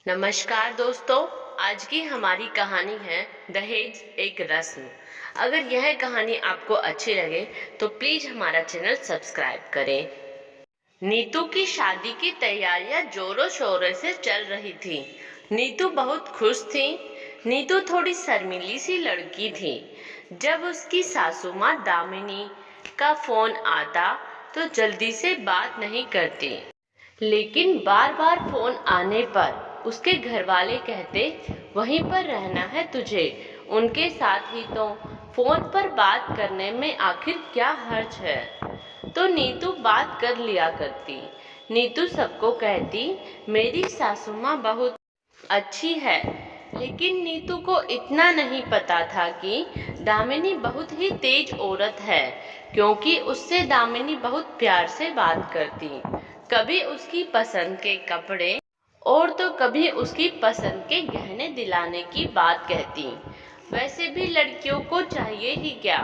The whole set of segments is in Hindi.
नमस्कार दोस्तों। आज की हमारी कहानी है दहेज एक रस्म। अगर यह कहानी आपको अच्छी लगे तो प्लीज हमारा चैनल सब्सक्राइब करें। नीतू की शादी की तैयारियां जोरों शोरों से चल रही थी। नीतू बहुत खुश थी। नीतू थोड़ी शर्मीली सी लड़की थी। जब उसकी सासू माँ दामिनी का फोन आता तो जल्दी से बात नहीं करती, लेकिन बार बार फोन आने पर उसके घर वाले कहते वहीं पर रहना है तुझे, उनके साथ ही तो फोन पर बात करने में आखिर क्या हर्ज है। तो नीतू बात कर लिया करती। नीतू सबको कहती मेरी सासू माँ बहुत अच्छी है, लेकिन नीतू को इतना नहीं पता था कि दामिनी बहुत ही तेज औरत है, क्योंकि उससे दामिनी बहुत प्यार से बात करती। कभी उसकी पसंद के कपड़े और तो कभी उसकी पसंद के गहने दिलाने की बात कहती। वैसे भी लड़कियों को चाहिए ही क्या,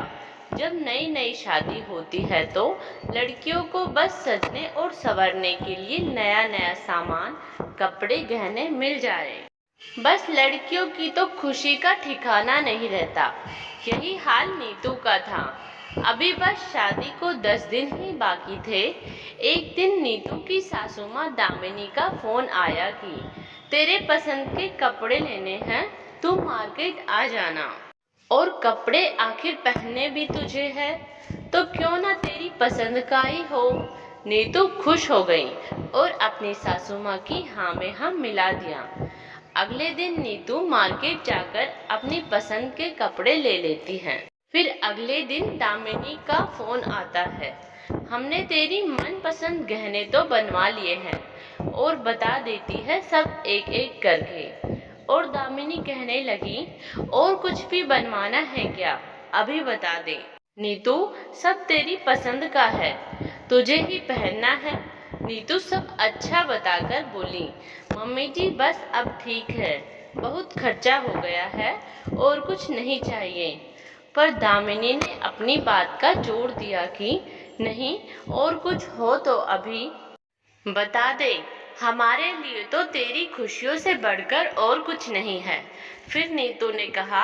जब नई नई शादी होती है तो लड़कियों को बस सजने और संवरने के लिए नया नया सामान, कपड़े, गहने मिल जाए। बस लड़कियों की तो खुशी का ठिकाना नहीं रहता। यही हाल नीतू का था। अभी बस शादी को 10 दिन ही बाकी थे। एक दिन नीतू की सासू माँ दामिनी का फोन आया कि तेरे पसंद के कपड़े लेने हैं, तू मार्केट आ जाना। और कपड़े आखिर पहनने भी तुझे है तो क्यों ना तेरी पसंद का ही हो। नीतू खुश हो गई और अपनी सासू माँ की हाँ में हाँ मिला दिया। अगले दिन नीतू मार्केट जाकर अपनी पसंद के कपड़े ले लेती है। फिर अगले दिन दामिनी का फोन आता है, हमने तेरी मनपसंद गहने तो बनवा लिए हैं, और बता देती है सब एक एक करके। और दामिनी कहने लगी और कुछ भी बनवाना है क्या, अभी बता दे। नीतू सब तेरी पसंद का है, तुझे ही पहनना है। नीतू सब अच्छा बताकर बोली, मम्मी जी बस अब ठीक है, बहुत खर्चा हो गया है और कुछ नहीं चाहिए। पर दामिनी ने अपनी बात का जोर दिया कि नहीं, और कुछ हो तो अभी बता दे, हमारे लिए तो तेरी खुशियों से बढ़कर और कुछ नहीं है। फिर नीतू ने कहा,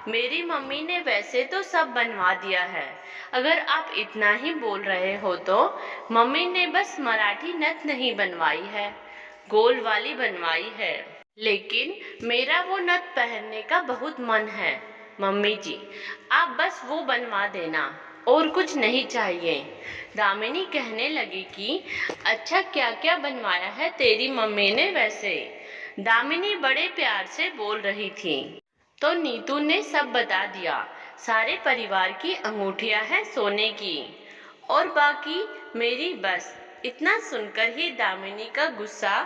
मेरी मम्मी ने वैसे तो सब बनवा दिया है, अगर आप इतना ही बोल रहे हो तो मम्मी ने बस मराठी नथ नहीं बनवाई है, गोल वाली बनवाई है। लेकिन मेरा वो नथ पहनने का बहुत मन है मम्मी जी, आप बस वो बनवा देना, और कुछ नहीं चाहिए। दामिनी कहने लगी कि अच्छा क्या क्या बनवाया है तेरी मम्मी ने वैसे। दामिनी बड़े प्यार से बोल रही थी तो नीतू ने सब बता दिया। सारे परिवार की अंगूठियां हैं सोने की, और बाकी मेरी बस। इतना सुनकर ही दामिनी का गुस्सा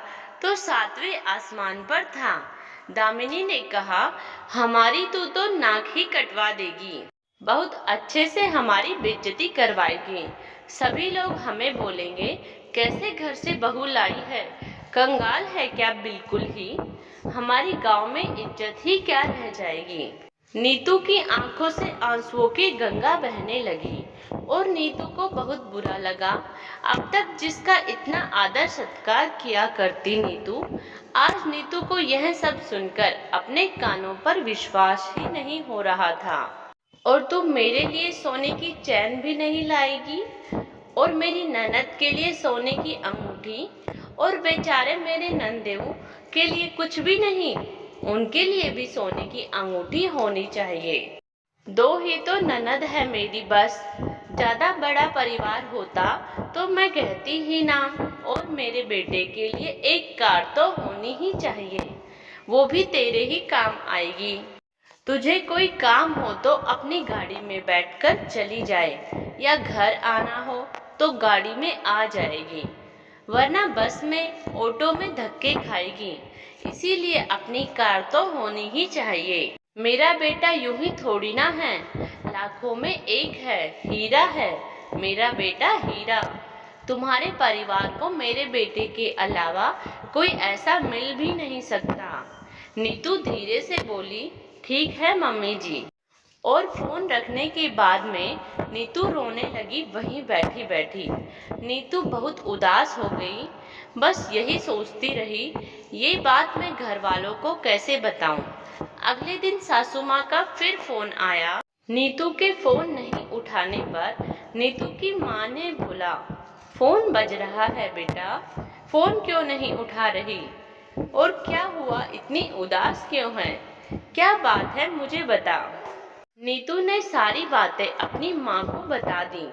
तो 7वें आसमान पर था। दामिनी ने कहा, हमारी तू तो नाक ही कटवा देगी, बहुत अच्छे से हमारी बेइज्जती करवाएगी। सभी लोग हमें बोलेंगे कैसे घर से बहू लाई है, कंगाल है क्या बिल्कुल ही, हमारी गांव में इज्जत ही क्या रह जाएगी। नीतू की आंखों से आंसुओं की गंगा बहने लगी और नीतू को बहुत बुरा लगा। अब तक जिसका इतना आदर सत्कार किया करती नीतू, आज नीतू को यह सब सुनकर अपने कानों पर विश्वास ही नहीं हो रहा था। और तुम मेरे लिए सोने की चैन भी नहीं लाएगी, और मेरी ननद के लिए सोने की अंगूठी, और बेचारे मेरे नंदेऊ के लिए कुछ भी नहीं, उनके लिए भी सोने की अंगूठी होनी चाहिए। दो ही तो ननद है मेरी बस, ज्यादा बड़ा परिवार होता तो मैं कहती ही ना। और मेरे बेटे के लिए एक कार तो होनी ही चाहिए, वो भी तेरे ही काम आएगी। तुझे कोई काम हो तो अपनी गाड़ी में बैठकर चली जाए, या घर आना हो तो गाड़ी में आ जाएगी, वरना बस में ऑटो में धक्के खाएगी। इसीलिए अपनी कार तो होनी ही चाहिए। मेरा बेटा यूं ही थोड़ी ना है, लाखों में एक है, हीरा है मेरा बेटा, हीरा। तुम्हारे परिवार को मेरे बेटे के अलावा कोई ऐसा मिल भी नहीं सकता। नीतू धीरे से बोली, ठीक है मम्मी जी। और फोन रखने के बाद में नीतू रोने लगी वहीं बैठी बैठी। नीतू बहुत उदास हो गई। बस यही सोचती रही, ये बात मैं घर वालों को कैसे बताऊं। अगले दिन सासू माँ का फिर फोन आया। नीतू के फोन नहीं उठाने पर नीतू की माँ ने बोला, फोन बज रहा है बेटा, फोन क्यों नहीं उठा रही? और क्या हुआ, इतनी उदास क्यों है? क्या बात है, मुझे बता। नीतू ने सारी बातें अपनी माँ को बता दी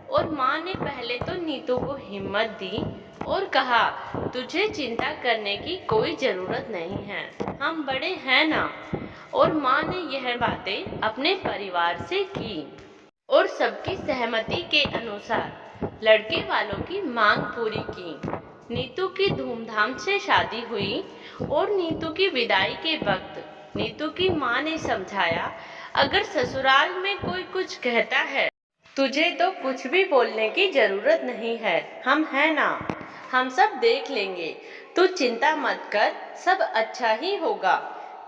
और माँ ने पहले तो नीतू को हिम्मत दी और कहा, तुझे चिंता करने की कोई जरूरत नहीं है, हम बड़े हैं ना। और माँ ने यह बातें अपने परिवार से की और सबकी सहमति के अनुसार लड़के वालों की मांग पूरी की। नीतू की धूमधाम से शादी हुई और नीतू की विदाई के वक्त नीतू की माँ ने समझाया, अगर ससुराल में कोई कुछ कहता है, तुझे तो कुछ भी बोलने की जरूरत नहीं है, हम हैं ना, हम सब देख लेंगे, तू चिंता मत कर, सब अच्छा ही होगा।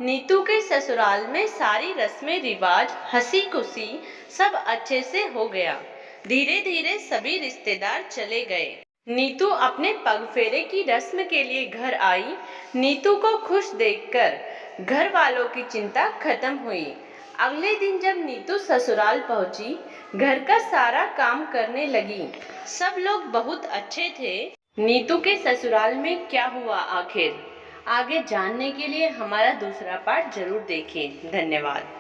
नीतू के ससुराल में सारी रस्में रिवाज, हंसी खुशी सब अच्छे से हो गया। धीरे धीरे सभी रिश्तेदार चले गए। नीतू अपने पग फेरे की रस्म के लिए घर आई। नीतू को खुश देखकर घर वालों की चिंता खत्म हुई। अगले दिन जब नीतू ससुराल पहुंची, घर का सारा काम करने लगी। सब लोग बहुत अच्छे थे। नीतू के ससुराल में क्या हुआ आखिर, आगे जानने के लिए हमारा दूसरा पार्ट जरूर देखें। धन्यवाद।